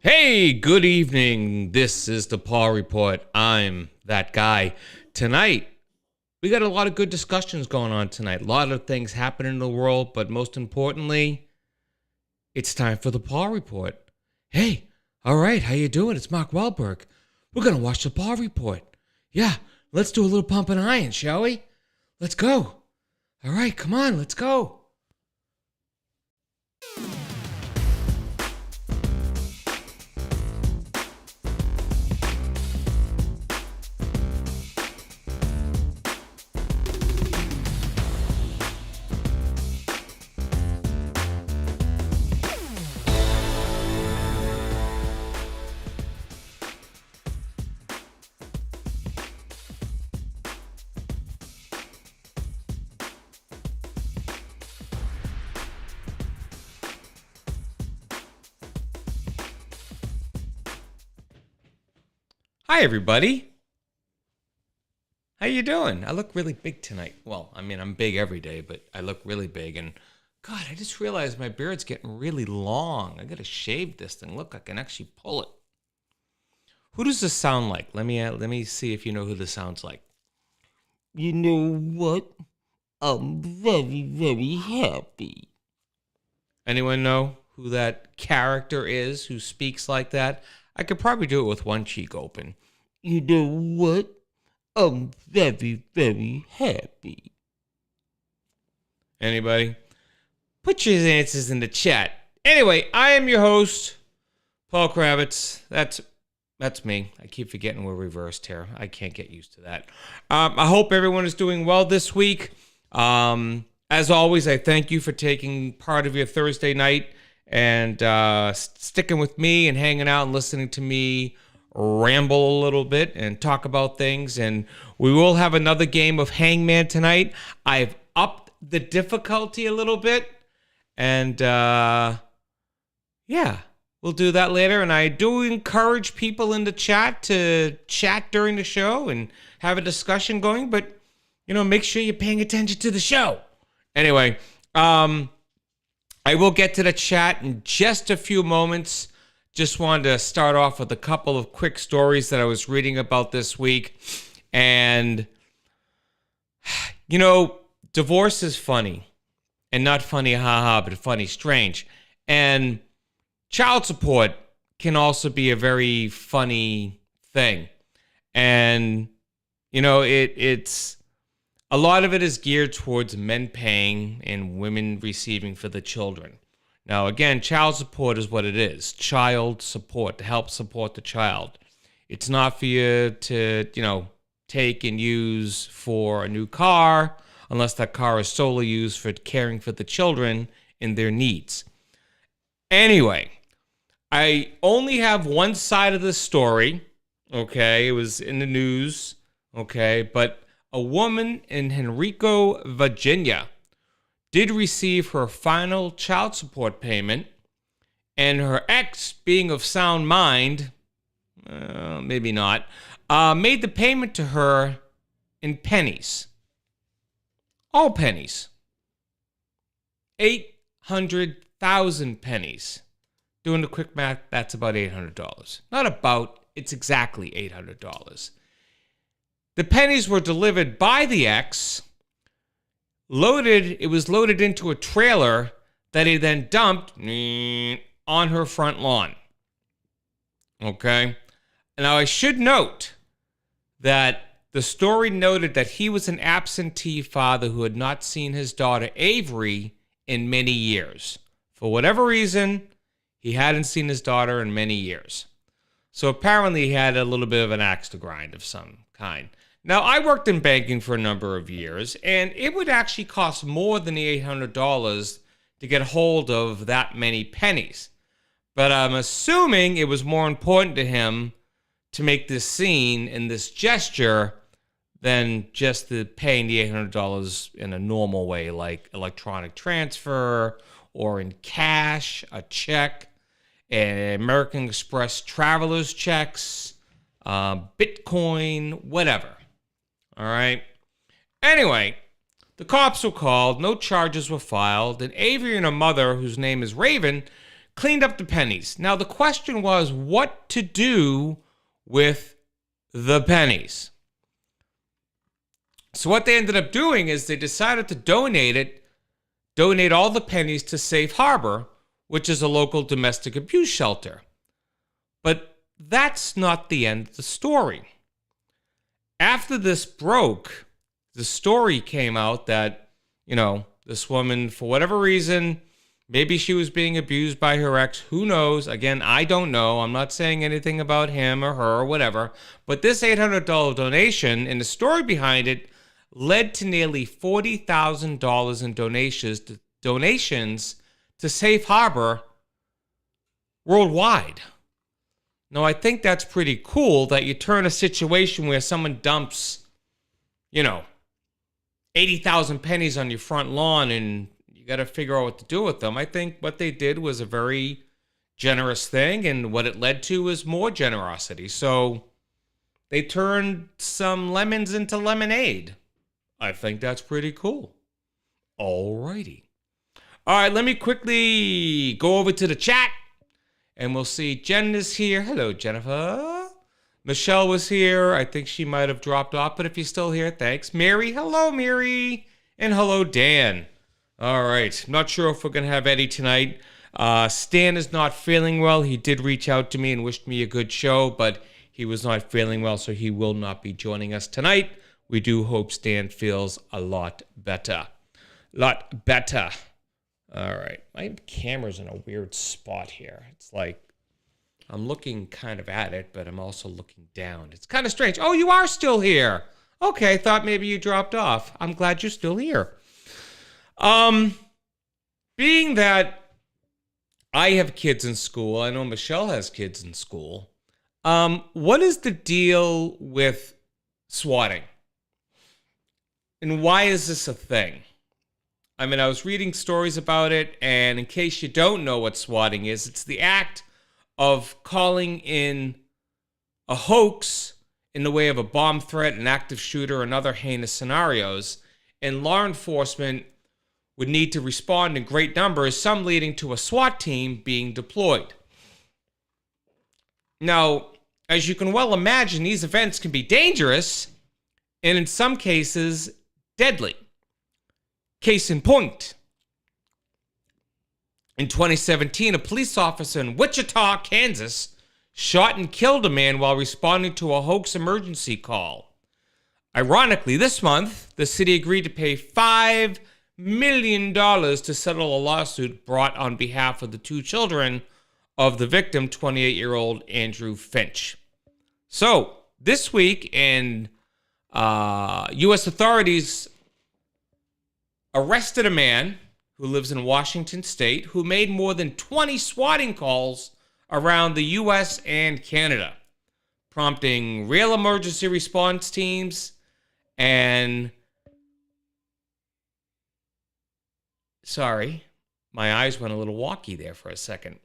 Hey, good evening. This is the Paul Report. I'm that guy. Tonight, we got a lot of good discussions going on tonight. A lot of things happening in the world, but most importantly, it's time for the Paul Report. Hey, all right, how you doing? It's Mark Wahlberg. We're going to watch the Paul Report. Yeah, let's do a little pump and iron, shall we? Let's go. All right, come on, let's go. Hi, everybody. How you doing? I look really big tonight. Well, I mean, I'm big every day, but I look really big. And God, I just realized my beard's getting really long. I gotta shave this thing. Look, I can actually pull it. Who does this sound like? Let me see if you know who this sounds like. You know what? I'm very, very happy. Anyone know who that character is who speaks like that? I could probably do it with one cheek open. You know what? I'm very, very happy. Anybody? Put your answers in the chat. Anyway, I am your host, Paul Kravitz. That's me. I keep forgetting we're reversed here. I can't get used to that. I hope everyone is doing well this week. As always, I thank you for taking part of your Thursday night and sticking with me and hanging out and listening to me ramble a little bit and talk about things. And we will have another game of Hangman tonight. I've upped the difficulty a little bit. And yeah, we'll do that later. And I do encourage people in the chat to chat during the show and have a discussion going. But, make sure you're paying attention to the show. Anyway, I will get to the chat in just a few moments. Just wanted to start off with a couple of quick stories that I was reading about this week. And, divorce is funny. And not funny, haha, but funny, strange. And child support can also be a very funny thing. And, it's a lot of it is geared towards men paying and women receiving for the children. Now, again, child support is what it is. Child support, to help support the child. It's not for you to, take and use for a new car, unless that car is solely used for caring for the children and their needs. Anyway, I only have one side of this story, okay? It was in the news, okay? But a woman in Henrico, Virginia, did receive her final child support payment, and her ex, being of sound mind, maybe not, made the payment to her in pennies. All pennies. 800,000 pennies. Doing the quick math, that's about $800. Not about, it's exactly $800. The pennies were delivered by the ex. It was loaded into a trailer that he then dumped on her front lawn. Okay? Now, I should note that the story noted that he was an absentee father who had not seen his daughter Avery in many years. For whatever reason, he hadn't seen his daughter in many years. So apparently he had a little bit of an axe to grind of some kind. Now, I worked in banking for a number of years, and it would actually cost more than the $800 to get hold of that many pennies. But I'm assuming it was more important to him to make this scene and this gesture than just the paying the $800 in a normal way, like electronic transfer or in cash, a check, American Express traveler's checks, Bitcoin, whatever. All right. Anyway, the cops were called, no charges were filed, and Avery and her mother, whose name is Raven, cleaned up the pennies. Now, the question was what to do with the pennies. So what they ended up doing is they decided to donate all the pennies to Safe Harbor, which is a local domestic abuse shelter. But that's not the end of the story. After this broke, the story came out that, this woman, for whatever reason, maybe she was being abused by her ex. Who knows? Again, I don't know. I'm not saying anything about him or her or whatever. But this $800 donation and the story behind it led to nearly $40,000 in donations to Safe Harbor worldwide. Now, I think that's pretty cool that you turn a situation where someone dumps, 80,000 pennies on your front lawn and you got to figure out what to do with them. I think what they did was a very generous thing, and what it led to was more generosity. So they turned some lemons into lemonade. I think that's pretty cool. Alrighty. All right, let me quickly go over to the chat, and we'll see Jen is here. Hello, Jennifer. Michelle was here. I think she might have dropped off, but if you're still here, thanks. Mary, hello, Mary. And hello, Dan. All right, not sure if we're going to have Eddie tonight. Stan is not feeling well. He did reach out to me and wished me a good show, but he was not feeling well, so he will not be joining us tonight. We do hope Stan feels a lot better. Lot better. All right, my camera's in a weird spot here. It's like I'm looking kind of at it, but I'm also looking down. It's kind of strange. Oh, you are still here. Okay, I thought maybe you dropped off. I'm glad you're still here. Being that I have kids in school, I know Michelle has kids in school. What is the deal with swatting? And why is this a thing? I mean, I was reading stories about it, and in case you don't know what swatting is, it's the act of calling in a hoax in the way of a bomb threat, an active shooter, and other heinous scenarios. And law enforcement would need to respond in great numbers, some leading to a SWAT team being deployed. Now, as you can well imagine, these events can be dangerous and in some cases deadly. Case in point, in 2017, a police officer in Wichita, Kansas, shot and killed a man while responding to a hoax emergency call. Ironically, this month, the city agreed to pay $5 million to settle a lawsuit brought on behalf of the two children of the victim, 28-year-old Andrew Finch. So, this week, U.S. authorities arrested a man who lives in Washington State who made more than 20 swatting calls around the U.S. and Canada, prompting real emergency response teams and... Sorry, my eyes went a little wonky there for a second.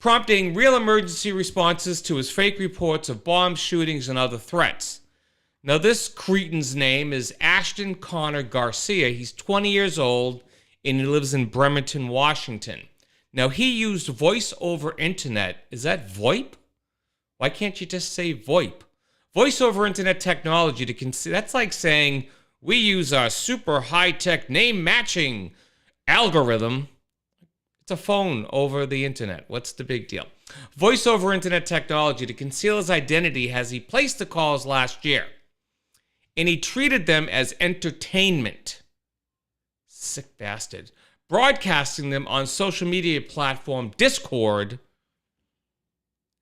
Prompting real emergency responses to his fake reports of bomb shootings and other threats. Now, this cretin's name is Ashton Connor Garcia. He's 20 years old, and he lives in Bremerton, Washington. Now, he used voice over internet. Is that VoIP? Why can't you just say VoIP? Voice over internet technology that's like saying we use our super high-tech name matching algorithm. It's a phone over the internet. What's the big deal? Voice over internet technology to conceal his identity as he placed the calls last year. And he treated them as entertainment. Sick bastard. Broadcasting them on social media platform Discord.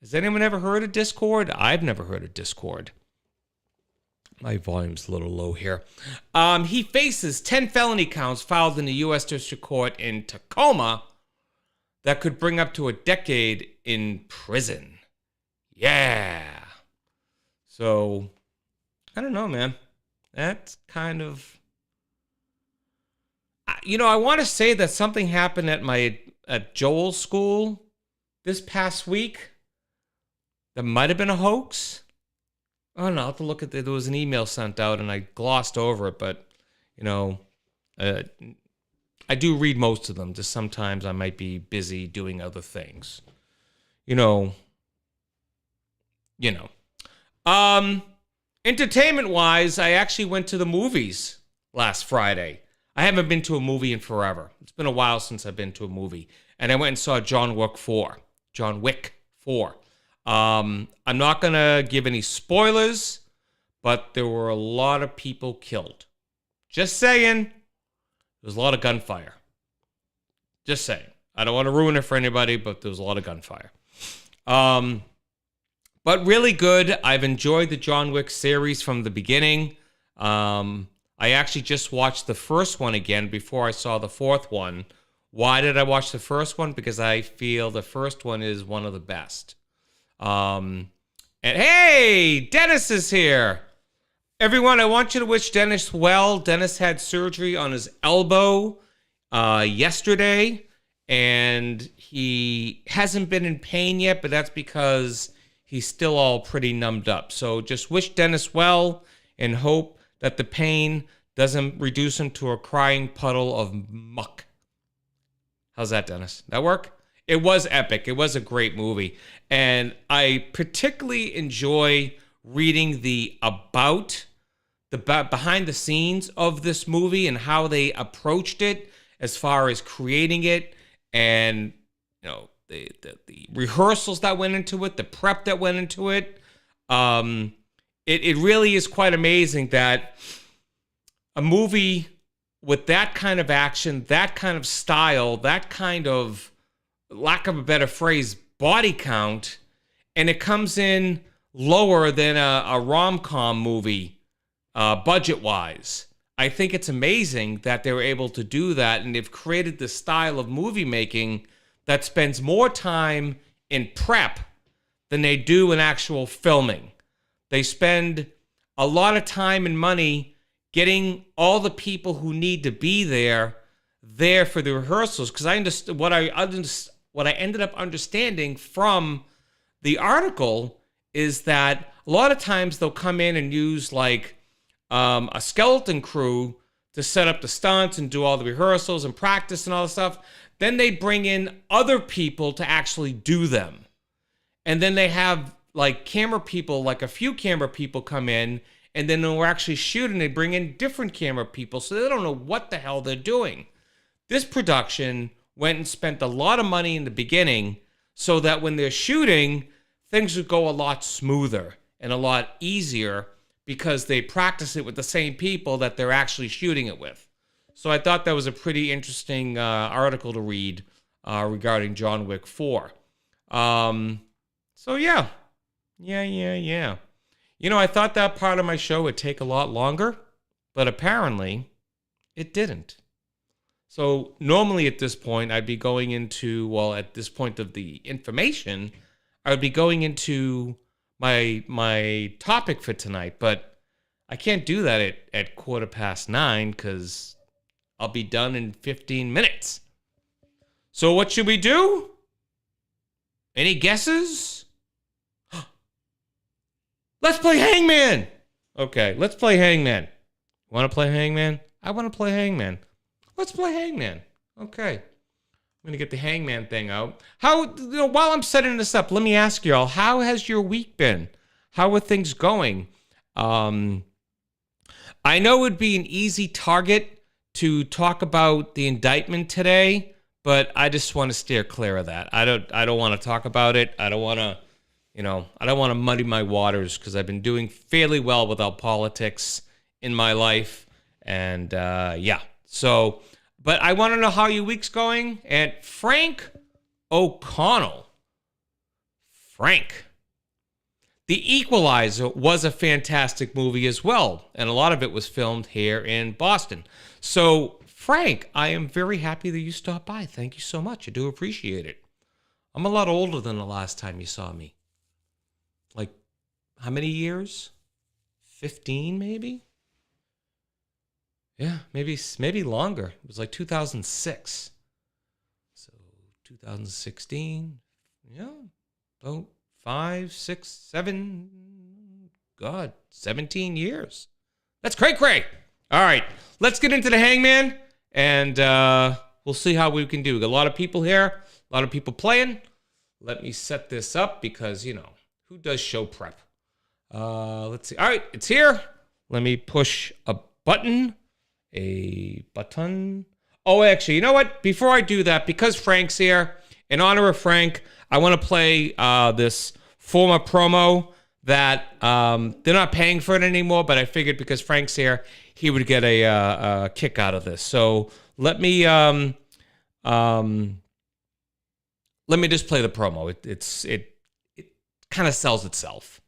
Has anyone ever heard of Discord? I've never heard of Discord. My volume's a little low here. He faces 10 felony counts filed in the U.S. District Court in Tacoma that could bring up to a decade in prison. Yeah. So, I don't know, man. That's kind of... I want to say that something happened at Joel's school this past week that might have been a hoax. I don't know. I'll have to look at there was an email sent out and I glossed over it, but, I I do read most of them. Just sometimes I might be busy doing other things. You know. Entertainment wise, I actually went to the movies last Friday. I haven't been to a movie in forever. It's been a while since I've been to a movie. And I went and saw John Wick 4. I'm not going to give any spoilers, but there were a lot of people killed. Just saying. There's a lot of gunfire. Just saying. I don't want to ruin it for anybody, but there was a lot of gunfire. But really good. I've enjoyed the John Wick series from the beginning. I actually just watched the first one again before I saw the fourth one. Why did I watch the first one? Because I feel the first one is one of the best. And hey, Dennis is here. Everyone, I want you to wish Dennis well. Dennis had surgery on his elbow yesterday, and he hasn't been in pain yet, but that's because he's still all pretty numbed up. So just wish Dennis well and hope that the pain doesn't reduce him to a crying puddle of muck. How's that, Dennis? That work? It was epic. It was a great movie. And I particularly enjoy reading the behind the scenes of this movie and how they approached it as far as creating it, and the rehearsals that went into it, the prep that went into it. It really is quite amazing that a movie with that kind of action, that kind of style, that kind of, lack of a better phrase, body count, and it comes in lower than a rom-com movie budget-wise. I think it's amazing that they were able to do that, and they've created this style of movie making that spends more time in prep than they do in actual filming. They spend a lot of time and money getting all the people who need to be there for the rehearsals. Because I understood what I ended up understanding from the article is that a lot of times they'll come in and use like a skeleton crew to set up the stunts and do all the rehearsals and practice and all the stuff. Then they bring in other people to actually do them. And then they have like camera people, like a few camera people come in, and then when we're actually shooting, they bring in different camera people, so they don't know what the hell they're doing. This production went and spent a lot of money in the beginning so that when they're shooting, things would go a lot smoother and a lot easier because they practice it with the same people that they're actually shooting it with. So I thought that was a pretty interesting article to read regarding John Wick 4. So yeah. I thought that part of my show would take a lot longer, but apparently it didn't. So normally at this point, I'd be going into, well, at this point of the information, I would be going into my topic for tonight, but I can't do that at 9:15 because I'll be done in 15 minutes. So what should we do? Any guesses? Let's play Hangman! Okay, let's play Hangman. Want to play Hangman? I want to play Hangman. Let's play Hangman. Okay. I'm going to get the Hangman thing out. While I'm setting this up, let me ask y'all, how has your week been? How are things going? I know it would be an easy target to talk about the indictment today, but I just want to steer clear of that. I don't want to talk about it. I don't want to muddy my waters because I've been doing fairly well without politics in my life. And so, but I want to know how your week's going. And Frank O'Connell. The Equalizer was a fantastic movie as well. And a lot of it was filmed here in Boston. So, Frank, I am very happy that you stopped by. Thank you so much. I do appreciate it. I'm a lot older than the last time you saw me. Like, how many years? 15, maybe? Yeah, maybe longer. It was like 2006. So, 2016. Yeah, about 5, 6, 7, 17 years. That's cray-cray. All right, let's get into the Hangman, and we'll see how we can do. Got a lot of people here, a lot of people playing. Let me set this up because, you know, who does show prep? Let's see. All right, it's here. Let me push a button. Oh, actually, you know what? Before I do that, because Frank's here, in honor of Frank, I want to play this former promo that they're not paying for it anymore, but I figured because Frank's here, he would get a kick out of this. So let me just play the promo. It kind of sells itself.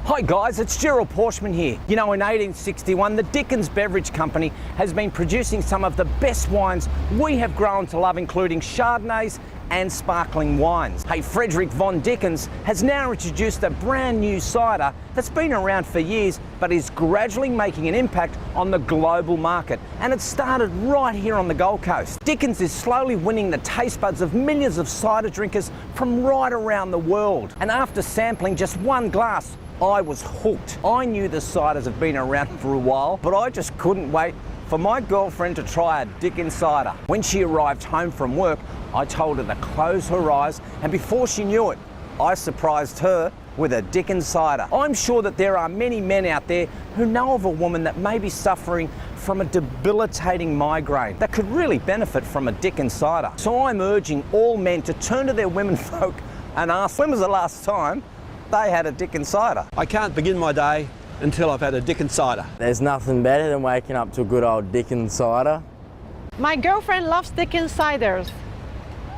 Hi guys, it's Gerald Porschman here. You know, in 1861, the Dickens Beverage Company has been producing some of the best wines we have grown to love, including Chardonnays and sparkling wines. Hey, Frederick von Dickens has now introduced a brand new cider that's been around for years, but is gradually making an impact on the global market. And it started right here on the Gold Coast. Dickens is slowly winning the taste buds of millions of cider drinkers from right around the world. And after sampling just one glass, I was hooked. I knew the ciders have been around for a while, but I just couldn't wait for my girlfriend to try a Dickens cider. When she arrived home from work, I told her to close her eyes, and before she knew it, I surprised her with a Dickens cider. I'm sure that there are many men out there who know of a woman that may be suffering from a debilitating migraine that could really benefit from a Dickens cider. So I'm urging all men to turn to their womenfolk and ask, when was the last time they had a Dickens cider? I can't begin my day until I've had a Dickens cider. There's nothing better than waking up to a good old Dickens cider. My girlfriend loves Dickens ciders.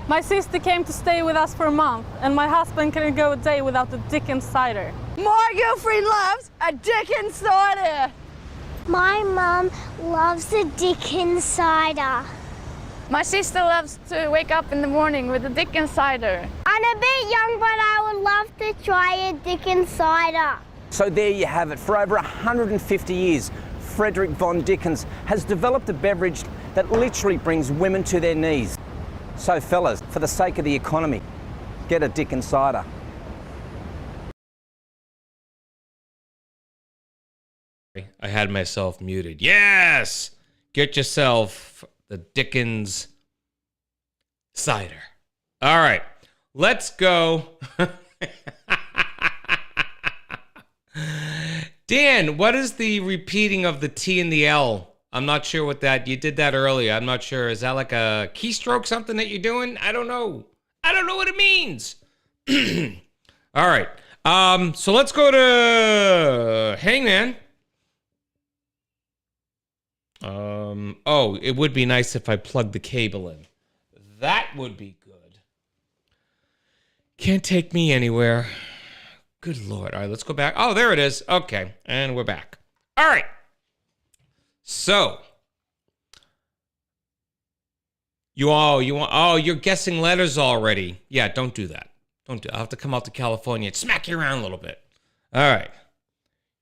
My sister came to stay with us for a month, and my husband couldn't go a day without the Dickens cider. My girlfriend loves a Dickens cider. My mum loves a Dickens cider. My sister loves to wake up in the morning with a Dickens cider. I'm a bit young, but I would love to try a Dickens cider. So there you have it. For over 150 years, Frederick von Dickens has developed a beverage that literally brings women to their knees. So fellas, for the sake of the economy, get a Dickens cider. I had myself muted. Yes! Get yourself the Dickens cider. All right, let's go. Dan, what is the repeating of the T and the L? I'm not sure what that, you did that earlier. I'm not sure. Is that like a keystroke, something that you're doing? I don't know. I don't know what it means. All right. So let's go to Hangman. Oh, it would be nice if I plugged the cable in. That would be good. Can't take me anywhere. Good Lord. All right, let's go back. Oh, there it is. Okay, and we're back. All right. So, you're guessing letters already. Yeah, don't do that. I'll have to come out to California and smack you around a little bit. All right.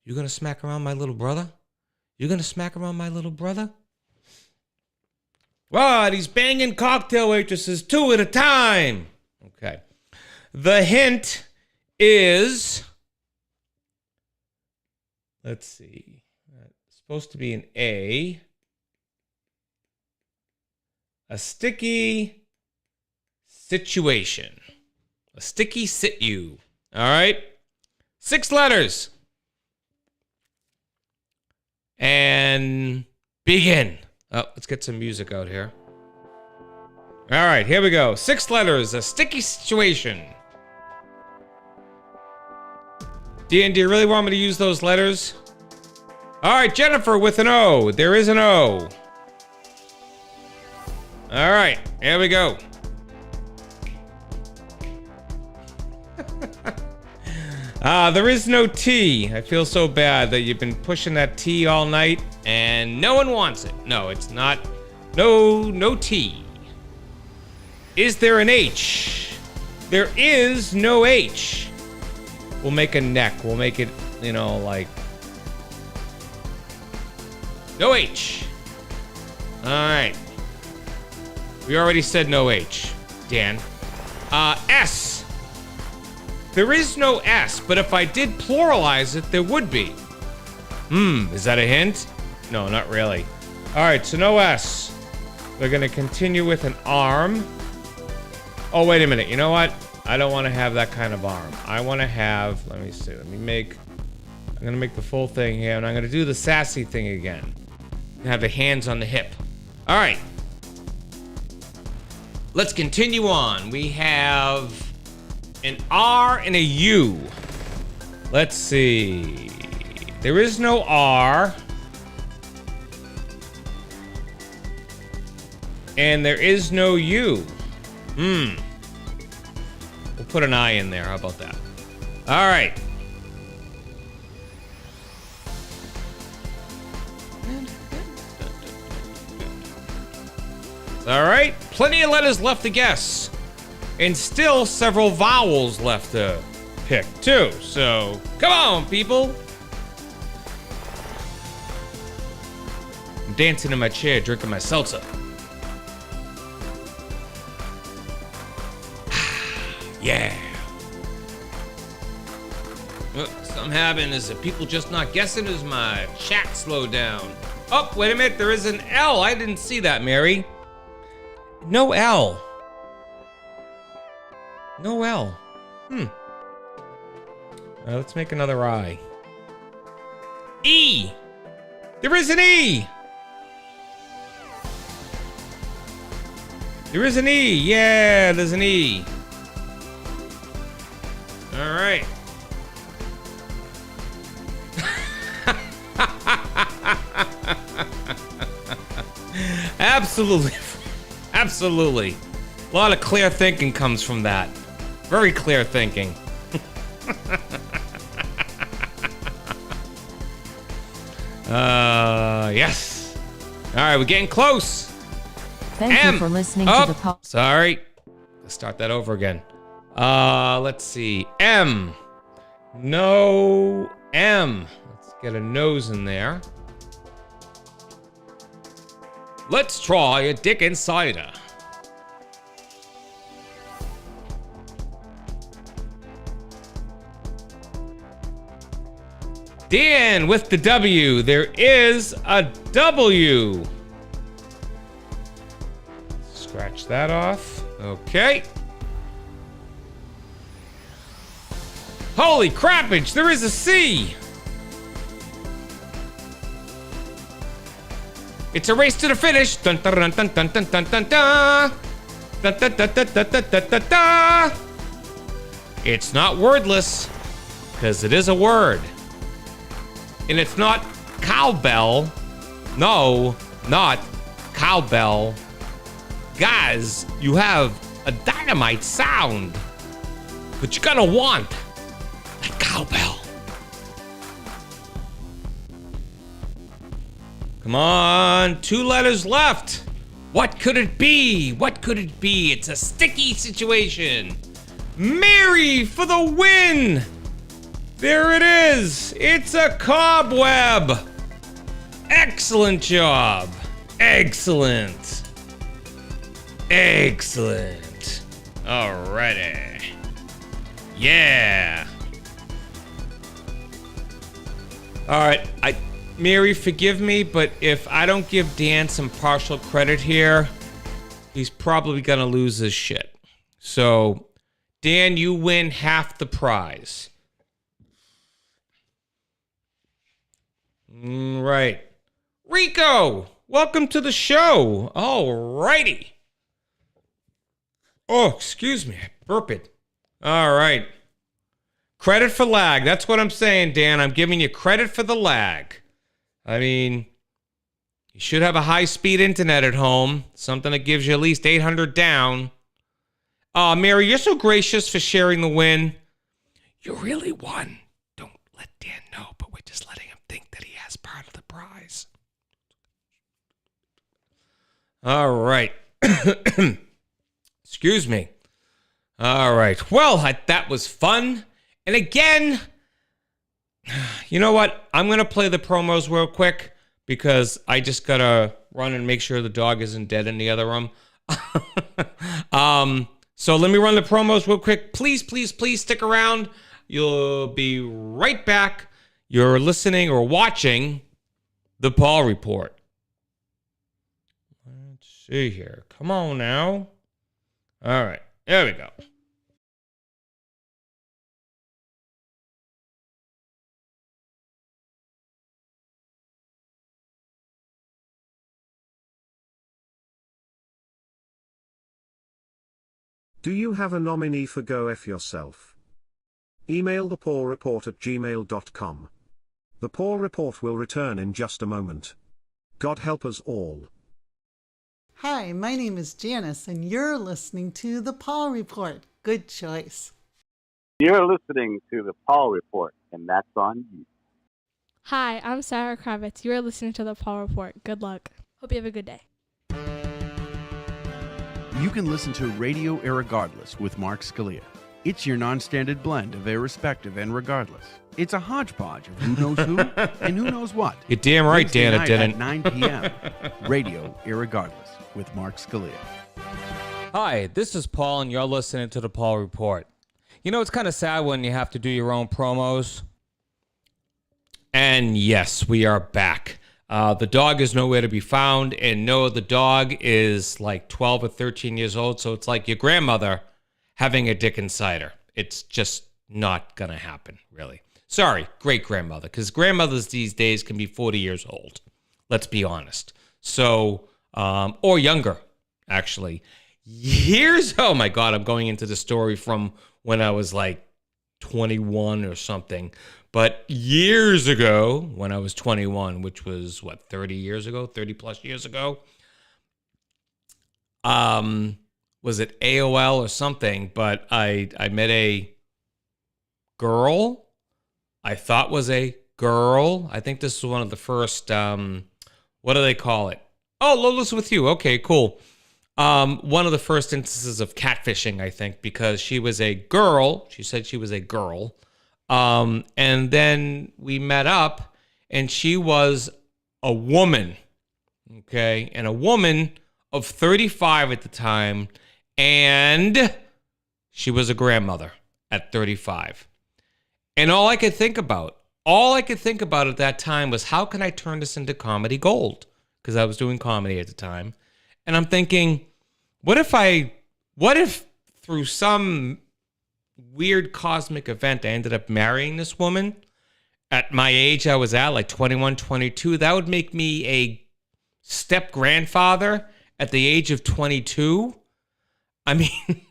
You gonna smack around my little brother? You're gonna smack around my little brother? What? He's banging cocktail waitresses 2 at a time. Okay. The hint is, let's see, it's supposed to be an A. A sticky situation. A sticky sit-you. All right? 6 letters. And begin. Oh, let's get some music out here. All right, here we go. 6 letters, a sticky situation. Dan, do you really want me to use those letters? All right, Jennifer with an O. There is an O. All right, here we go. There is no T. I feel so bad that you've been pushing that T all night and no one wants it. No, it's not. No T. Is there an H? There is no H. We'll make a neck. We'll make it, like... No H. All right. We already said no H, Dan. S. There is no S, but if I did pluralize it, there would be. Is that a hint? No, not really. All right, so no S. We're going to continue with an arm. Oh, wait a minute. You know what? I don't want to have that kind of arm. I want to have, let me see. I'm going to make the full thing here, and I'm going to do the sassy thing again. Have the hands on the hip. All right. Let's continue on. We have an R and a U. Let's see. There is no R. And there is no U. We'll put an I in there. How about that? All right. All right. Plenty of letters left to guess. And still several vowels left to pick, too. So, come on, people. I'm dancing in my chair, drinking my seltzer. Yeah. Something happened. Is it people just not guessing? Is my chat slowed down? Oh, wait a minute. There is an L. I didn't see that, Mary. No L. No L. Let's make another I. E. There is an E. There is an E. Yeah, there's an E. All right. Absolutely. Absolutely. A lot of clear thinking comes from that. Very clear thinking. Yes. All right, we're getting close. Thank you for listening to the call. Sorry. Let's start that over again. Let's see. M. No M. Let's get a nose in there. Let's try a Dickens cider. Dan with the W. There is a W. Scratch that off. Okay. Holy crappage, there is a C. It's a race to the finish. Dun dun dun dun dun dun dun dun dun. Dun dun dun dun dun dun dun dun dun. It's not wordless, because it is a word. And it's not cowbell. No, not cowbell. Guys, you have a dynamite sound, but you're gonna want that cowbell. Come on, 2 letters left. What could it be? What could it be? It's a sticky situation. Mary for the win. There it is. It's a cobweb. Excellent job. Excellent. Excellent. Alrighty. Yeah. All right. Mary, forgive me, but if I don't give Dan some partial credit here, he's probably gonna lose his shit. So, Dan, you win half the prize. Right. Rico, welcome to the show. Alrighty. Oh, excuse me. I burped. All right. Credit for lag. That's what I'm saying, Dan. I'm giving you credit for the lag. I mean, you should have a high-speed internet at home. Something that gives you at least 800 down. Mary, you're so gracious for sharing the win. You really won. Don't let Dan know, but we're just letting him think that he has part of the prize. All right. Excuse me. All right. Well, that was fun. And again, you know what? I'm going to play the promos real quick because I just got to run and make sure the dog isn't dead in the other room. So let me run the promos real quick. Please, please, please stick around. You'll be right back. You're listening or watching The Paul Report. see here. Come on now. All right. There we go. Do you have a nominee for Go F Yourself? Email thepawreport@gmail.com. The Paw Report will return in just a moment. God help us all. Hi, my name is Janice, and you're listening to The Paw Report. Good choice. You're listening to The Paw Report, and that's on you. Hi, I'm Sarah Kravitz. You're listening to The Paw Report. Good luck. Hope you have a good day. You can listen to Radio Irregardless with Mark Scalia. It's your non-standard blend of irrespective and regardless. It's a hodgepodge of who knows who and who knows what. You're damn right, Wednesday Dan, it night didn't. At 9 p.m. Radio Irregardless with Mark Scalia. Hi, this is Paul, and you're listening to the Paul Report. You know, it's kind of sad when you have to do your own promos. And yes, we are back. The dog is nowhere to be found, and no, the dog is like 12 or 13 years old, so it's like your grandmother having a Dickens cider. It's just not going to happen, really. Sorry, great-grandmother, because grandmothers these days can be 40 years old. Let's be honest. So, or younger, actually. Oh my God, I'm going into the story from when I was like 21 or something. But years ago, when I was 21, which was, 30 years ago? 30 plus years ago? Was it AOL or something? But I met a girl I thought was a girl. I think this was one of the first, what do they call it? Oh, Lola's with you. Okay, cool. One of the first instances of catfishing, I think, because she was a girl. She said she was a girl. And then we met up, and she was a woman, okay? And a woman of 35 at the time, and she was a grandmother at 35. And all I could think about at that time was, how can I turn this into comedy gold? Because I was doing comedy at the time. And I'm thinking, what if through some weird cosmic event I ended up marrying this woman at my age I was at, like 21, 22? That would make me a step-grandfather at the age of 22. I mean,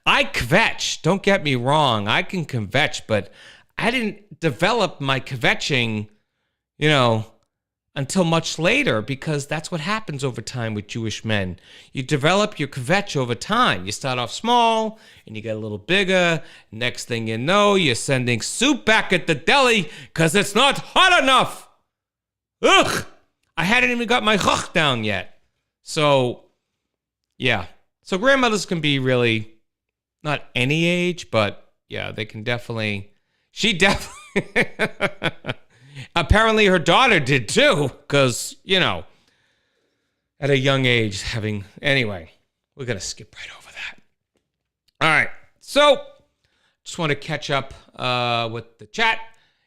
I kvetch. Don't get me wrong. I can kvetch, but I didn't develop my kvetching, until much later, because that's what happens over time with Jewish men. You develop your kvetch over time. You start off small, and you get a little bigger. Next thing you know, you're sending soup back at the deli because it's not hot enough. Ugh! I hadn't even got my chach down yet. So, yeah. So grandmothers can be really not any age, but yeah, they can definitely. She definitely. Apparently her daughter did too, because, at a young age anyway, we're going to skip right over that. All right. So, just want to catch up with the chat.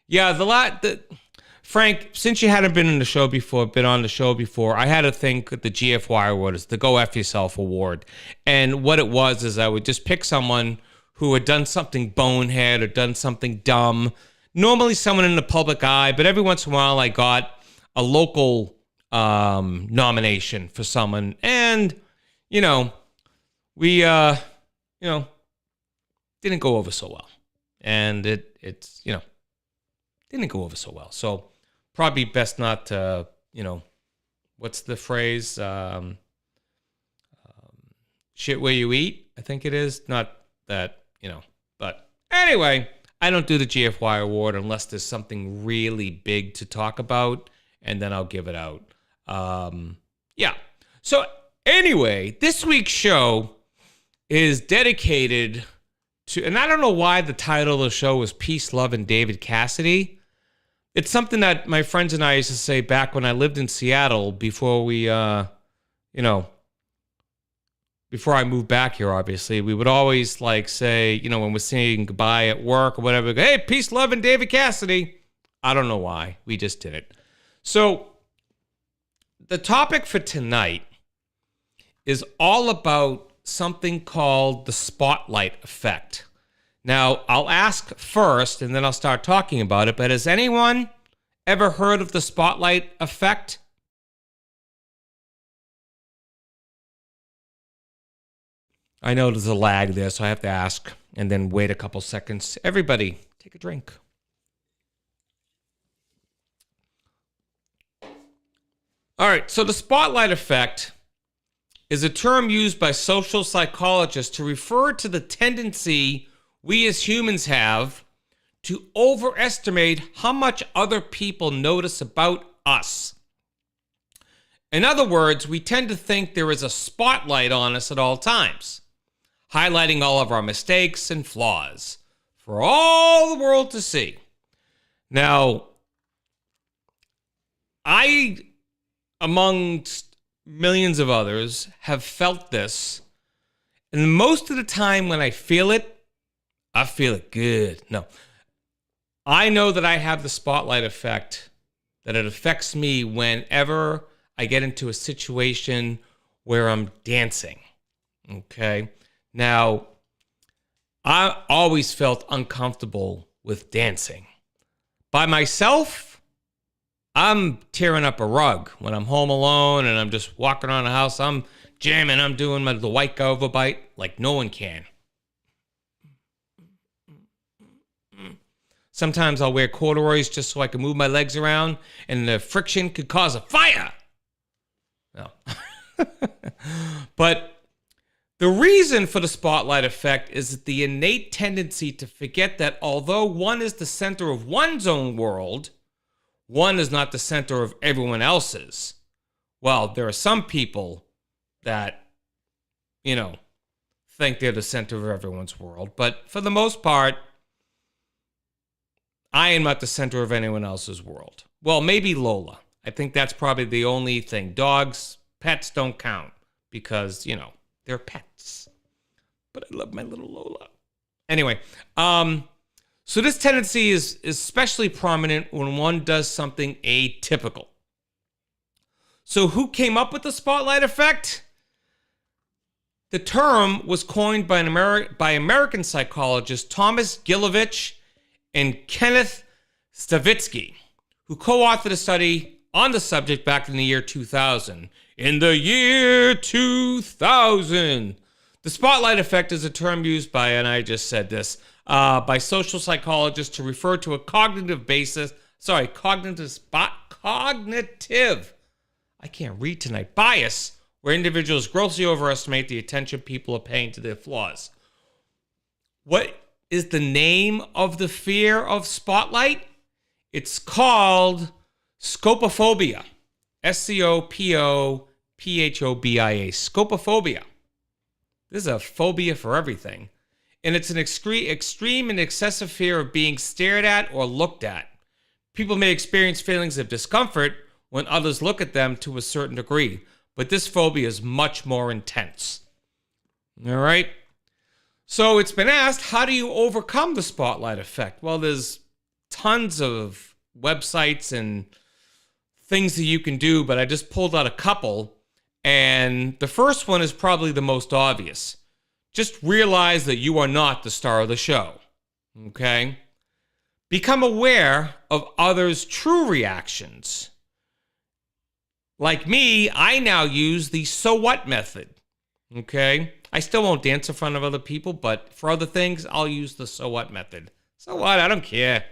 Yeah, Frank, since you hadn't been on the show before, I had a thing with the GFY award, it's the Go F Yourself award. And what it was is I would just pick someone who had done something bonehead or done something dumb. Normally someone in the public eye, but every once in a while I got a local nomination for someone. And, we, didn't go over so well. And it's didn't go over so well. So probably best not to, what's the phrase? Shit where you eat, I think it is. Not that, but anyway, I don't do the GFY award unless there's something really big to talk about, and then I'll give it out. Yeah. So anyway, this week's show is dedicated to, and I don't know why the title of the show was Peace, Love, and David Cassidy. It's something that my friends and I used to say back when I lived in Seattle before we, before I moved back here, obviously. We would always say, when we're saying goodbye at work or whatever, go, hey, peace, love, and David Cassidy. I don't know why. We just did it. So the topic for tonight is all about something called the spotlight effect. Now, I'll ask first, and then I'll start talking about it, but has anyone ever heard of the spotlight effect? I know there's a lag there, so I have to ask and then wait a couple seconds. Everybody, take a drink. All right, so the spotlight effect is a term used by social psychologists to refer to the tendency we as humans have to overestimate how much other people notice about us. In other words, we tend to think there is a spotlight on us at all times, highlighting all of our mistakes and flaws for all the world to see. Now, I, amongst millions of others, have felt this. And most of the time when I feel it good. No. I know that I have the spotlight effect, that it affects me whenever I get into a situation where I'm dancing. Okay? Now, I always felt uncomfortable with dancing. By myself, I'm tearing up a rug. When I'm home alone and I'm just walking around the house, I'm jamming, I'm doing the white guy overbite like no one can. Sometimes I'll wear corduroys just so I can move my legs around and the friction could cause a fire. No. But the reason for the spotlight effect is the innate tendency to forget that although one is the center of one's own world, one is not the center of everyone else's. Well, there are some people that, think they're the center of everyone's world. But for the most part, I am not the center of anyone else's world. Well, maybe Lola. I think that's probably the only thing. Dogs, pets don't count because, they're pets. But I love my little Lola. Anyway, so this tendency is especially prominent when one does something atypical. So who came up with the spotlight effect? The term was coined by American psychologists Thomas Gilovich and Kenneth Stavitsky, who co-authored a study on the subject back in the year 2000. In the year 2000, the spotlight effect is a term used by, and I just said this, by social psychologists to refer to a cognitive, I can't read tonight, bias, where individuals grossly overestimate the attention people are paying to their flaws. What is the name of the fear of spotlight? It's called scopophobia. Scopophobia. Scopophobia. This is a phobia for everything. And it's an extreme and excessive fear of being stared at or looked at. People may experience feelings of discomfort when others look at them to a certain degree, but this phobia is much more intense. All right? So it's been asked, how do you overcome the spotlight effect? Well, there's tons of websites and things that you can do, but I just pulled out a couple. And the first one is probably the most obvious. Just realize that you are not the star of the show. Okay? Become aware of others' true reactions. Like me, I now use the so what method. Okay? I still won't dance in front of other people, but for other things, I'll use the so what method. So what? I don't care.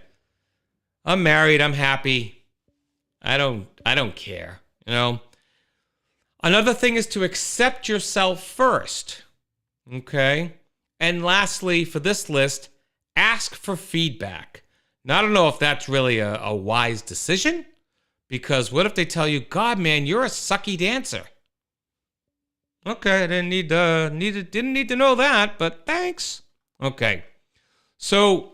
I'm married. I'm happy. I don't care. Another thing is to accept yourself first. Okay? And lastly, for this list, ask for feedback. Now, I don't know if that's really a wise decision, because what if they tell you, God, man, you're a sucky dancer? Okay, I didn't need to know that, but thanks. Okay. So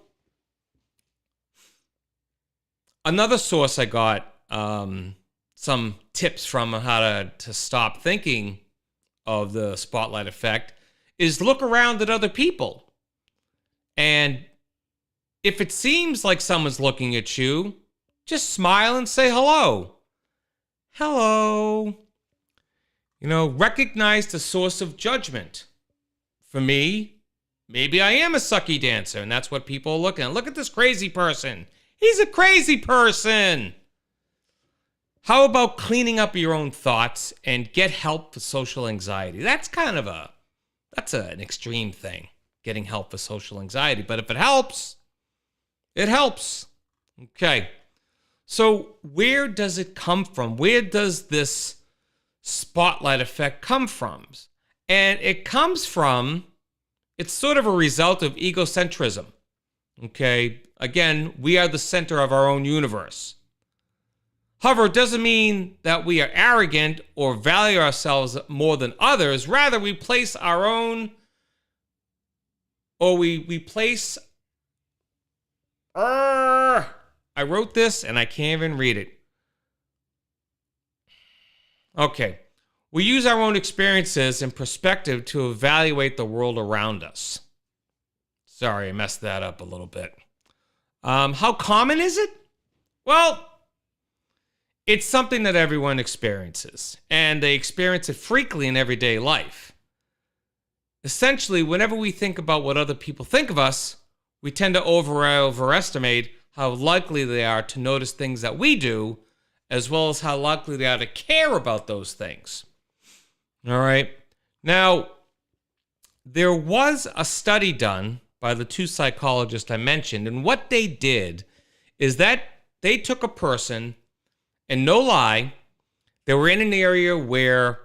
another source I got some tips from how to stop thinking of the spotlight effect is look around at other people. And if it seems like someone's looking at you, just smile and say hello. Hello. Recognize the source of judgment. For me, maybe I am a sucky dancer, and that's what people are looking at. Look at this crazy person. He's a crazy person. How about cleaning up your own thoughts and get help for social anxiety? That's an extreme thing, getting help for social anxiety. But if it helps, it helps. Okay. So where does it come from? Where does this spotlight effect come from? And it comes from, it's sort of a result of egocentrism. Okay. Again, we are the center of our own universe. However, it doesn't mean that we are arrogant or value ourselves more than others. Rather, we place our own, or we place, I wrote this and I can't even read it. Okay. We use our own experiences and perspective to evaluate the world around us. Sorry, I messed that up a little bit. How common is it? Well, it's something that everyone experiences, and they experience it frequently in everyday life. Essentially, whenever we think about what other people think of us, we tend to overestimate how likely they are to notice things that we do, as well as how likely they are to care about those things. All right. Now, there was a study done by the two psychologists I mentioned, and what they did is that they took a person, and no lie, they were in an area where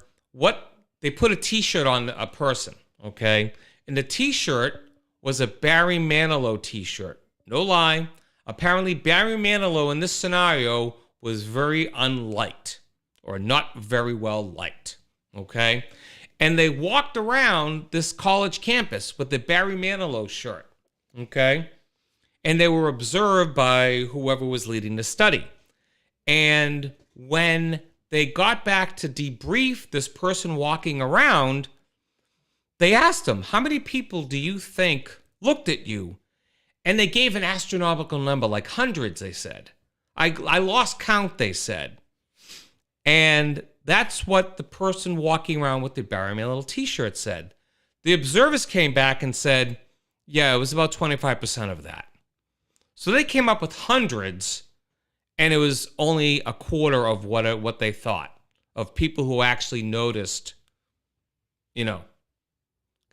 they put a t-shirt on a person, okay? And the t-shirt was a Barry Manilow t-shirt. No lie. Apparently, Barry Manilow in this scenario was very unliked, or not very well liked, okay? And they walked around this college campus with the Barry Manilow shirt, okay? And they were observed by whoever was leading the study. And when they got back to debrief this person walking around, they asked him, how many people do you think looked at you? And they gave an astronomical number, like hundreds, they said. I lost count, they said. And that's what the person walking around with the Barry Manilow t-shirt said. The observers came back and said, yeah, it was about 25% of that. So they came up with hundreds, and it was only a quarter of what they thought of people who actually noticed, because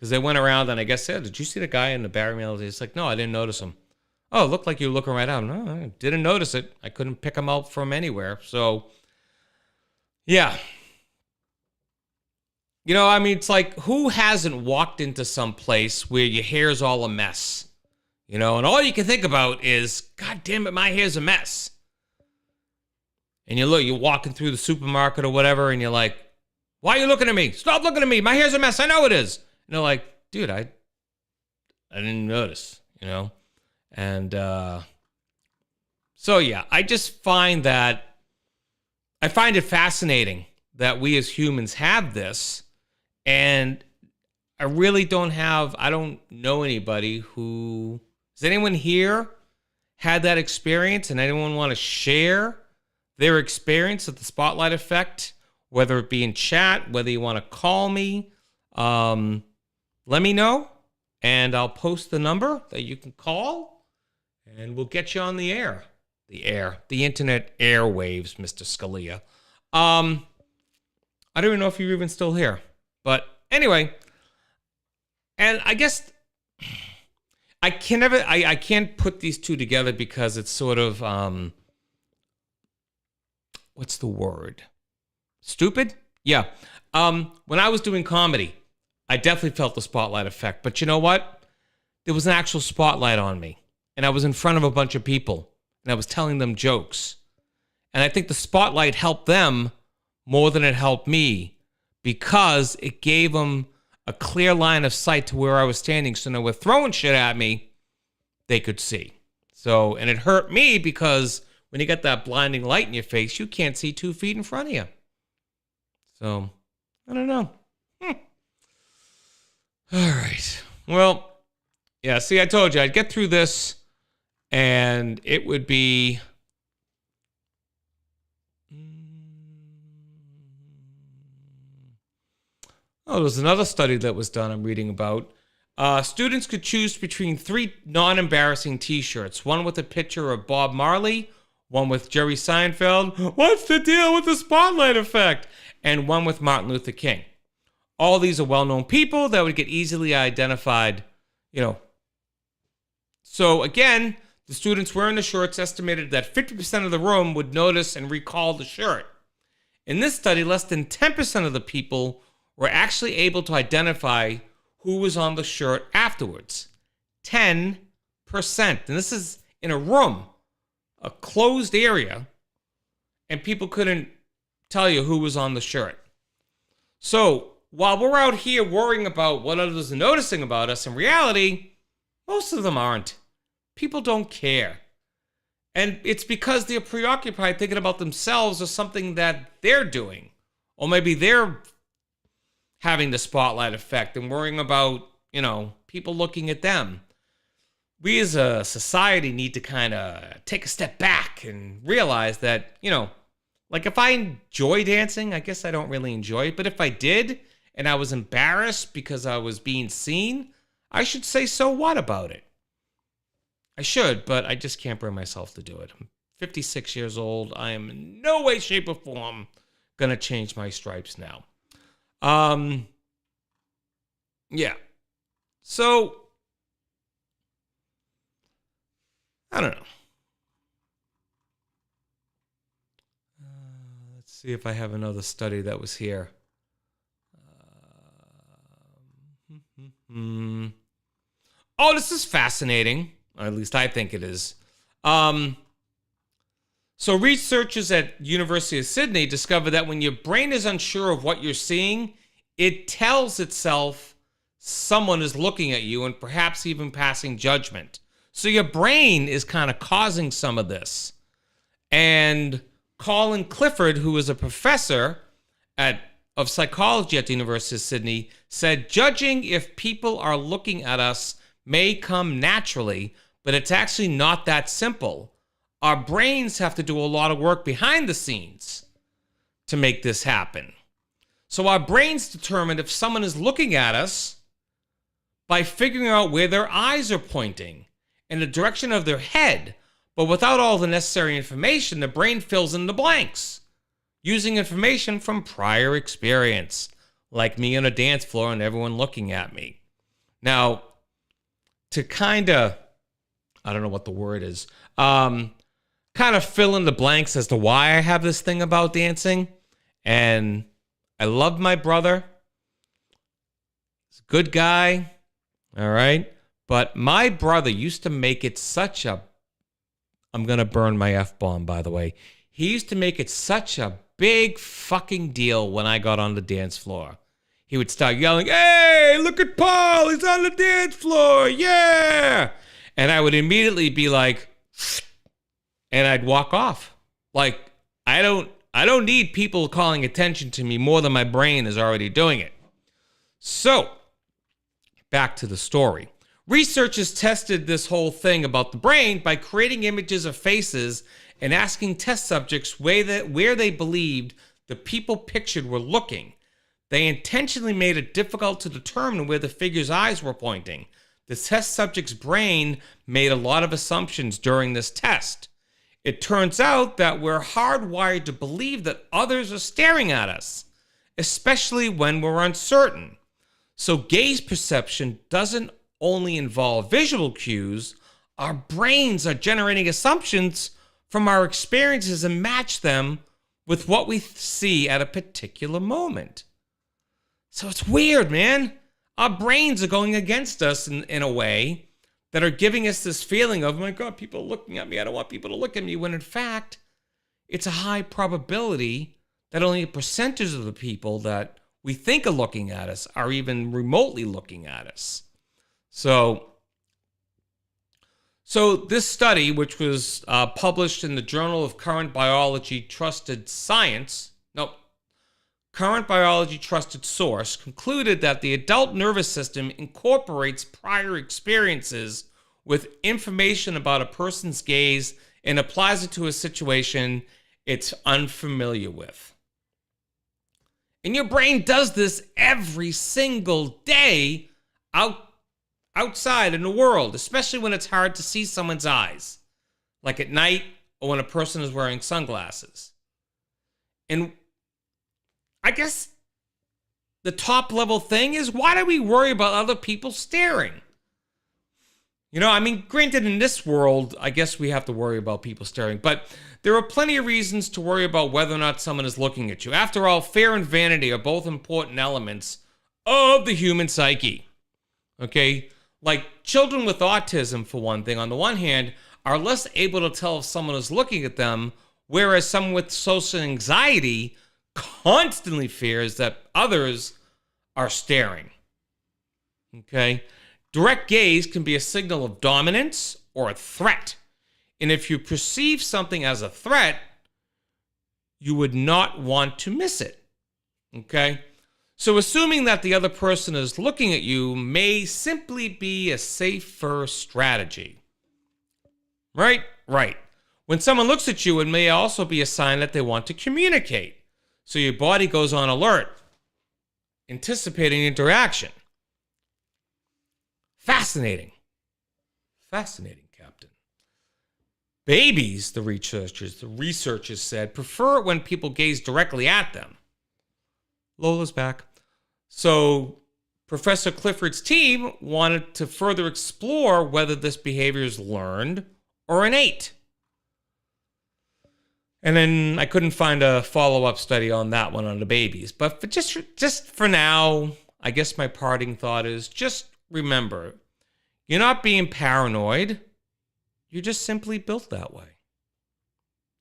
they went around and I guess said, did you see the guy in the Barry Manilow? He's like, no, I didn't notice him. Oh, it looked like you were looking right at him. No, I didn't notice it. I couldn't pick him out from anywhere. So, yeah. It's like, who hasn't walked into some place where your hair's all a mess? And all you can think about is, God damn it, my hair's a mess. And you're walking through the supermarket or whatever, and you're like, why are you looking at me? Stop looking at me. My hair's a mess. I know it is. And they're like, dude, I didn't notice, And so, yeah, I just find it fascinating that we as humans have this. And I really I don't know anybody who, does anyone here had that experience, and anyone want to share their experience of the spotlight effect, whether it be in chat, whether you want to call me, let me know, and I'll post the number that you can call, and we'll get you on the air. The internet airwaves, Mr. Scalia. I don't even know if you're even still here, but anyway, and I guess I can't put these two together because it's sort of, what's the word? Stupid? Yeah. When I was doing comedy, I definitely felt the spotlight effect. But you know what? There was an actual spotlight on me. And I was in front of a bunch of people. And I was telling them jokes. And I think the spotlight helped them more than it helped me. Because it gave them a clear line of sight to where I was standing. So when they were throwing shit at me, they could see. So, and it hurt me because when you got that blinding light in your face, you can't see 2 feet in front of you. So, I don't know. All right. Well, yeah, see, I told you I'd get through this and it would be Oh, there's another study that was done I'm reading about. Students could choose between 3 non-embarrassing t-shirts, one with a picture of Bob Marley, one with Jerry Seinfeld, what's the deal with the spotlight effect, and one with Martin Luther King. All these are well-known people that would get easily identified, So again, the students wearing the shirts estimated that 50% of the room would notice and recall the shirt. In this study, less than 10% of the people were actually able to identify who was on the shirt afterwards. 10%. And this is in a room, a closed area, and people couldn't tell you who was on the shirt. So while we're out here worrying about what others are noticing about us, in reality, most of them aren't. People don't care. And it's because they're preoccupied thinking about themselves or something that they're doing. Or maybe they're having the spotlight effect and worrying about, people looking at them. We as a society need to kind of take a step back and realize that, like if I enjoy dancing, I guess I don't really enjoy it. But if I did and I was embarrassed because I was being seen, I should say, so what about it? I should, but I just can't bring myself to do it. I'm 56 years old. I am in no way, shape, or form going to change my stripes now. Yeah. So, I don't know. Let's see if I have another study that was here. Oh, this is fascinating. Or at least I think it is. So researchers at University of Sydney discovered that when your brain is unsure of what you're seeing, it tells itself someone is looking at you and perhaps even passing judgment. So your brain is kind of causing some of this. And Colin Clifford, who is a professor of psychology at the University of Sydney, said judging if people are looking at us may come naturally, but it's actually not that simple. Our brains have to do a lot of work behind the scenes to make this happen. So our brains determine if someone is looking at us by figuring out where their eyes are pointing and the direction of their head. But without all the necessary information, the brain fills in the blanks using information from prior experience, like me on a dance floor and everyone looking at me. Now, to kind of, I don't know what the word is, kind of fill in the blanks as to why I have this thing about dancing. And I love my brother. He's a good guy. All right. But my brother used to make it such a, I'm going to burn my F-bomb, by the way. He used to make it such a big fucking deal when I got on the dance floor. He would start yelling, "Hey, look at Paul. He's on the dance floor. Yeah." And I would immediately be like, and I'd walk off. Like, I don't need people calling attention to me more than my brain is already doing it. So, back to the story. Researchers tested this whole thing about the brain by creating images of faces and asking test subjects where they believed the people pictured were looking. They intentionally made it difficult to determine where the figure's eyes were pointing. The test subject's brain made a lot of assumptions during this test. It turns out that we're hardwired to believe that others are staring at us, especially when we're uncertain. So gaze perception doesn't only involve visual cues. Our brains are generating assumptions from our experiences and match them with what we see at a particular moment. So it's weird, man. Our brains are going against us in a way that are giving us this feeling of, oh my God, people are looking at me. I don't want people to look at me. When in fact, it's a high probability that only a percentage of the people that we think are looking at us are even remotely looking at us. So this study, which was published in the Journal of Current Biology Trusted Source, concluded that the adult nervous system incorporates prior experiences with information about a person's gaze and applies it to a situation it's unfamiliar with. And your brain does this every single day outside in the world, especially when it's hard to see someone's eyes, like at night or when a person is wearing sunglasses. And I guess the top level thing is, why do we worry about other people staring? You know, I mean, granted, in this world, I guess we have to worry about people staring, but there are plenty of reasons to worry about whether or not someone is looking at you. After all, fear and vanity are both important elements of the human psyche. Okay? Like children with autism, for one thing, on the one hand, are less able to tell if someone is looking at them, whereas someone with social anxiety constantly fears that others are staring. Okay? Direct gaze can be a signal of dominance or a threat. And if you perceive something as a threat, you would not want to miss it. Okay? So assuming that the other person is looking at you may simply be a safer strategy. Right? Right. When someone looks at you, it may also be a sign that they want to communicate. So your body goes on alert, anticipating interaction. Fascinating. Fascinating, Captain. Babies, the researchers said, prefer it when people gaze directly at them. Lola's back. So Professor Clifford's team wanted to further explore whether this behavior is learned or innate. And then I couldn't find a follow-up study on that one on the babies. But for just for now, I guess my parting thought is just remember, you're not being paranoid. You're just simply built that way.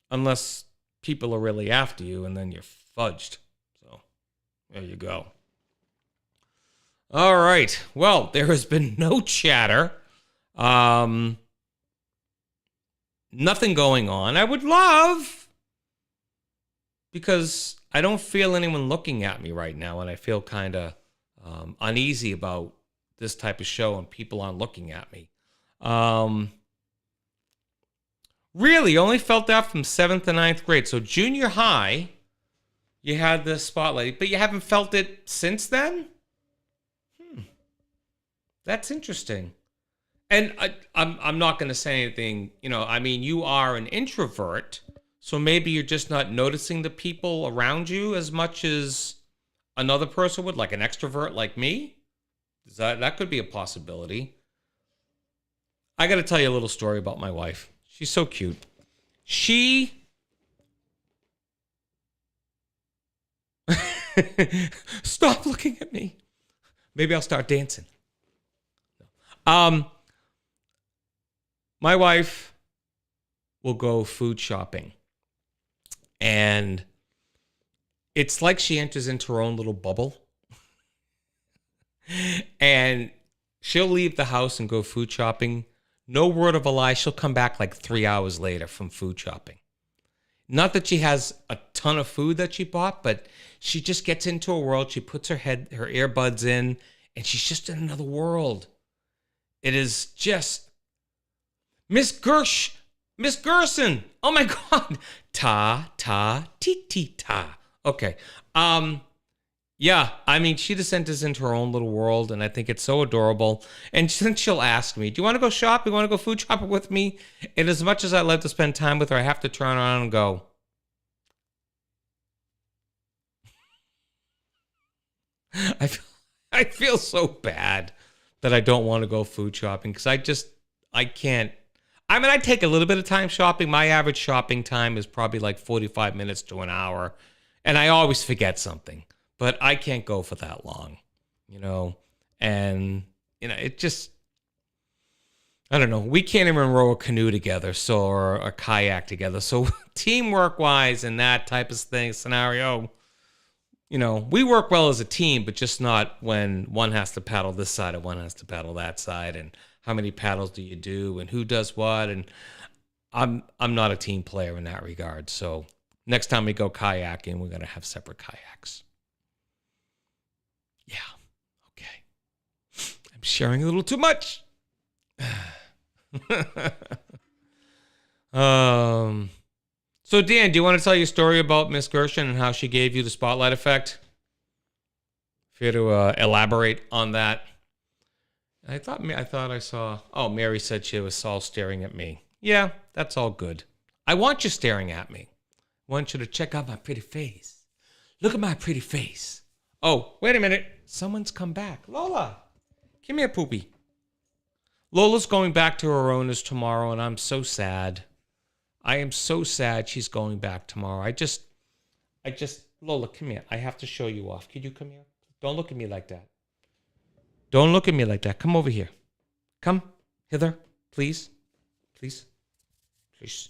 Unless people are really after you, and then you're fudged. So there you go. All right. Well, there has been no chatter. Nothing going on. I would love, because I don't feel anyone looking at me right now, and I feel kind of uneasy about this type of show and people aren't looking at me. Really, only felt that from 7th and 9th grade. So junior high, you had the spotlight, but you haven't felt it since then? That's interesting. And I'm not going to say anything, you know, I mean, you are an introvert, so maybe you're just not noticing the people around you as much as another person would, like an extrovert like me. That could be a possibility. I got to tell you a little story about my wife. She's so cute. Stop looking at me. Maybe I'll start dancing. My wife will go food shopping. And it's like she enters into her own little bubble. And she'll leave the house and go food shopping. No word of a lie, she'll come back like 3 hours later from food shopping. Not that she has a ton of food that she bought, but she just gets into a world. She puts her earbuds in, and she's just in another world. It is just Miss Gerson. Oh my God. Ta. Okay. Yeah, I mean, she just enters into her own little world, and I think it's so adorable. And then she'll ask me, do you want to go shopping? You want to go food shopping with me? And as much as I love to spend time with her, I have to turn around and go, I feel so bad that I don't want to go food shopping, because I can't. I mean, I take a little bit of time shopping. My average shopping time is probably like 45 minutes to an hour, and I always forget something. But I can't go for that long, you know, and, you know, it just, I don't know. We can't even row a canoe together, or a kayak together. So teamwork wise and that type of scenario, you know, we work well as a team, but just not when one has to paddle this side and one has to paddle that side. And how many paddles do you do and who does what? And I'm not a team player in that regard. So next time we go kayaking, we're going to have separate kayaks. Yeah. Okay. I'm sharing a little too much. So Dan, do you want to tell your story about Miss Gershon and how she gave you the spotlight effect? for you to elaborate on that. I thought I saw. Oh, Mary said she was all staring at me. Yeah, that's all good. I want you staring at me. I want you to check out my pretty face. Look at my pretty face. Oh, wait a minute. Someone's come back. Lola, come here, poopy. Lola's going back to her owners tomorrow, and I'm so sad. I am so sad she's going back tomorrow. I just, Lola, come here. I have to show you off. Could you come here? Don't look at me like that. Don't look at me like that. Come over here. Come hither, please. Please. Please.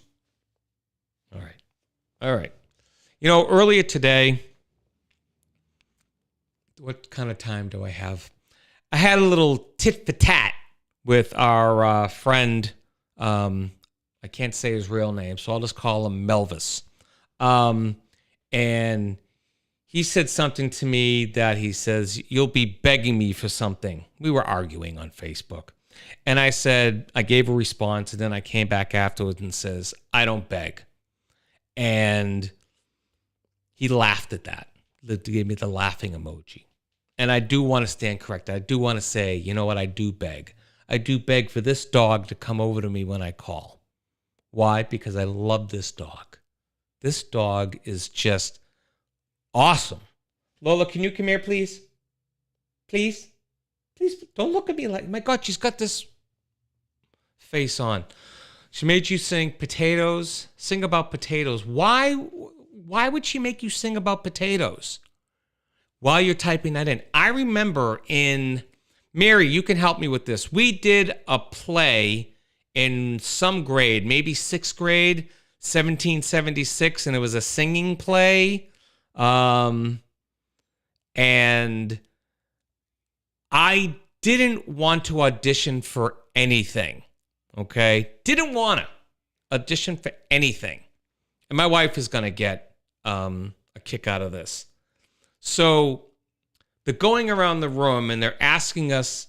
All right. All right. You know, earlier today, what kind of time do I have? I had a little tit for tat with our friend. I can't say his real name, so I'll just call him Melvis. And he said something to me that he says, you'll be begging me for something. We were arguing on Facebook. And I said, I gave a response, and then I came back afterwards and says, I don't beg. And he laughed at that. He gave me the laughing emoji. And I do want to stand corrected. I do want to say, you know what? I do beg. I do beg for this dog to come over to me when I call. Why? Because I love this dog. This dog is just awesome. Lola, can you come here, please? Please? Please don't look at me like, my God, she's got this face on. She made you sing potatoes, sing about potatoes. Why would she make you sing about potatoes while you're typing that in? I remember Mary, you can help me with this. We did a play in some grade, maybe 6th grade, 1776, and it was a singing play. And I didn't want to audition for anything, okay? Didn't want to audition for anything. And my wife is going to get a kick out of this. So they're going around the room and they're asking us,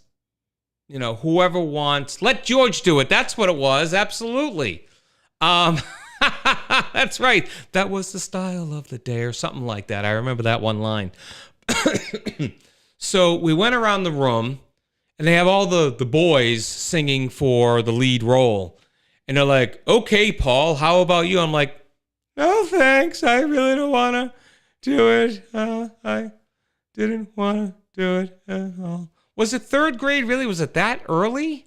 you know, whoever wants, let George do it. That's what it was. Absolutely. That's right. That was the style of the day or something like that. I remember that one line. So we went around the room and they have all the boys singing for the lead role. And they're like, okay, Paul, how about you? I'm like, no, thanks. I really don't want to do it. I didn't want to do it. Was it 3rd grade? Really? Was it that early?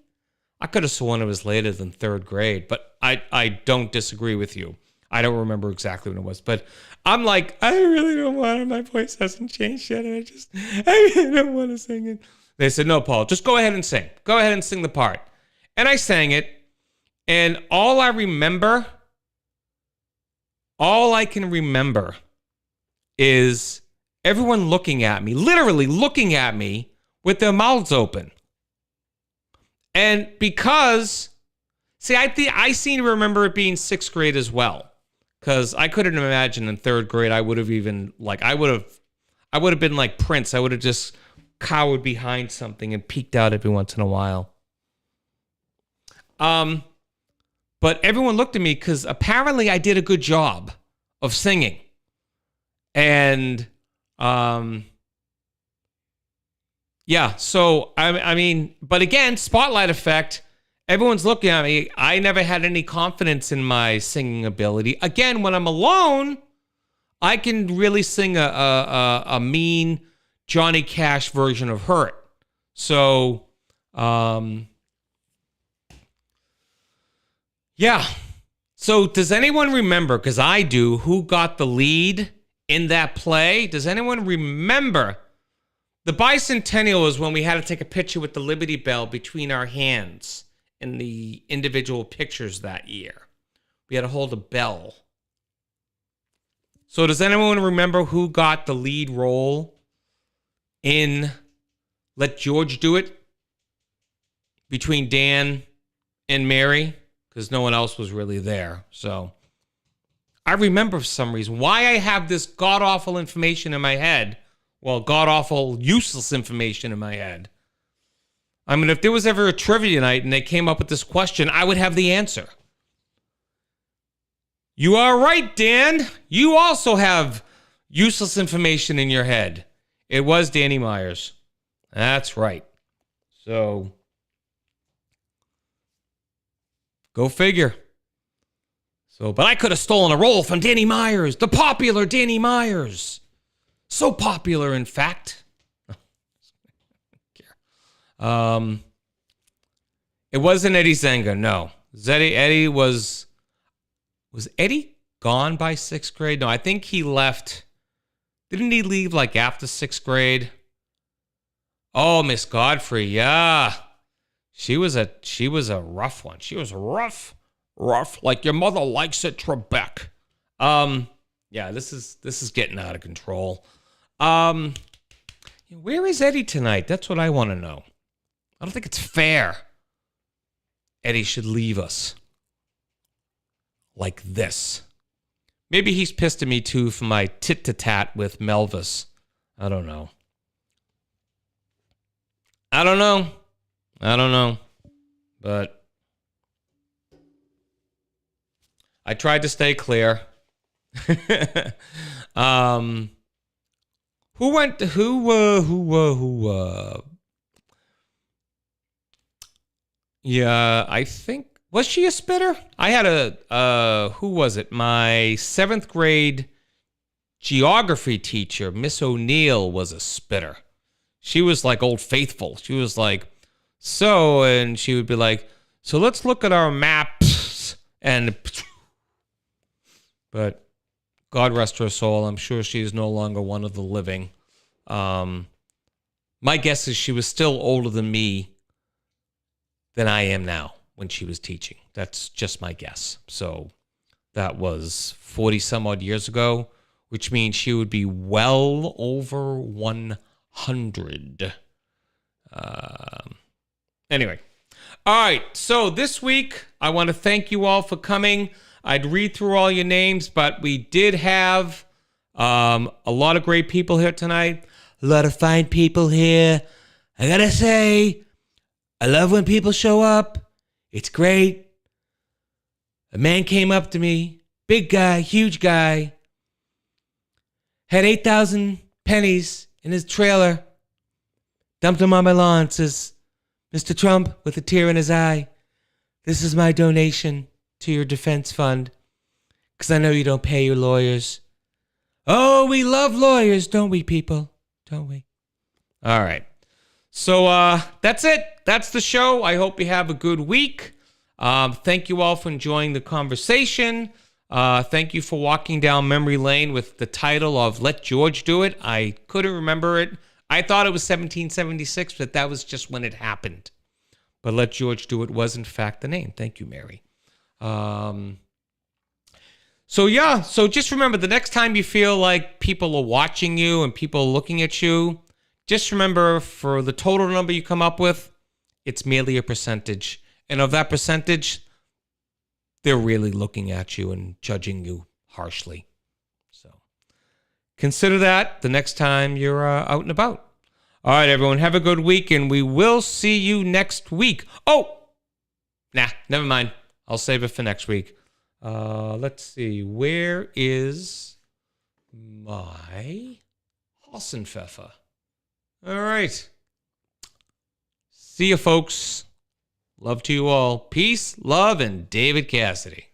I could have sworn it was later than 3rd grade, but I don't disagree with you. I don't remember exactly when it was, but I'm like, I really don't want it. My voice hasn't changed yet, and I really don't want to sing it. They said, no, Paul, just go ahead and sing. Go ahead and sing the part. And I sang it, and all I can remember is everyone looking at me, literally looking at me with their mouths open. And because, see, I seem to remember it being 6th grade as well. Because I couldn't imagine in 3rd grade I would have even, like, I would have been like Prince. I would have just cowered behind something and peeked out every once in a while. But everyone looked at me because apparently I did a good job of singing. And, yeah, so, I mean, but again, spotlight effect. Everyone's looking at me. I never had any confidence in my singing ability. Again, when I'm alone, I can really sing a mean Johnny Cash version of Hurt. So, yeah. So does anyone remember, because I do, who got the lead in that play? Does anyone remember? The bicentennial was when we had to take a picture with the Liberty Bell between our hands in the individual pictures that year. We had to hold a bell. So does anyone remember who got the lead role in Let George Do It between Dan and Mary? Because no one else was really there. So I remember for some reason why I have this god-awful information in my head. Well, god-awful, useless information in my head. I mean, if there was ever a trivia night and they came up with this question, I would have the answer. You are right, Dan. You also have useless information in your head. It was Danny Myers. That's right. So, go figure. So, but I could have stolen a role from Danny Myers, the popular Danny Myers. So popular, in fact. It wasn't Eddie Zenga, no. Eddie was Eddie gone by 6th grade? No, I think he left. Didn't he leave like after 6th grade? Oh, Miss Godfrey, yeah. She was a rough one. She was rough like your mother likes it, Trebek. Yeah, this is getting out of control. Where is Eddie tonight? That's what I want to know. I don't think it's fair. Eddie should leave us like this. Maybe he's pissed at me too for my tit-to-tat with Melvis. I don't know. But I tried to stay clear. Yeah, I think, was she a spitter? I had who was it? My 7th grade geography teacher, Miss O'Neill, was a spitter. She was like Old Faithful. She was like, so, and she would be like, so let's look at our maps. And, but God rest her soul. I'm sure she is no longer one of the living. My guess is she was still older than me than I am now when she was teaching. That's just my guess. So that was 40 some odd years ago, which means she would be well over 100. Anyway. All right. So this week, I want to thank you all for coming. I'd read through all your names, but we did have a lot of great people here tonight. A lot of fine people here. I got to say, I love when people show up. It's great. A man came up to me, big guy, huge guy, had 8,000 pennies in his trailer, dumped them on my lawn, says, Mr. Trump, with a tear in his eye, this is my donation to your defense fund, because I know you don't pay your lawyers. Oh, we love lawyers, don't we, people? Don't we? All right. So that's it. That's the show. I hope you have a good week. Thank you all for enjoying the conversation. Thank you for walking down memory lane with the title of Let George Do It. I couldn't remember it. I thought it was 1776, but that was just when it happened. But Let George Do It was, in fact, the name. Thank you, Mary. So just remember, the next time you feel like people are watching you and people are looking at you, just remember, for the total number you come up with, it's merely a percentage. And of that percentage, they're really looking at you and judging you harshly. So consider that the next time you're out and about. All right, everyone, have a good week, and we will see you next week. Oh, never mind. I'll save it for next week. Let's see. Where is my Hassenpfeffer? All right. See you, folks. Love to you all. Peace, love, and David Cassidy.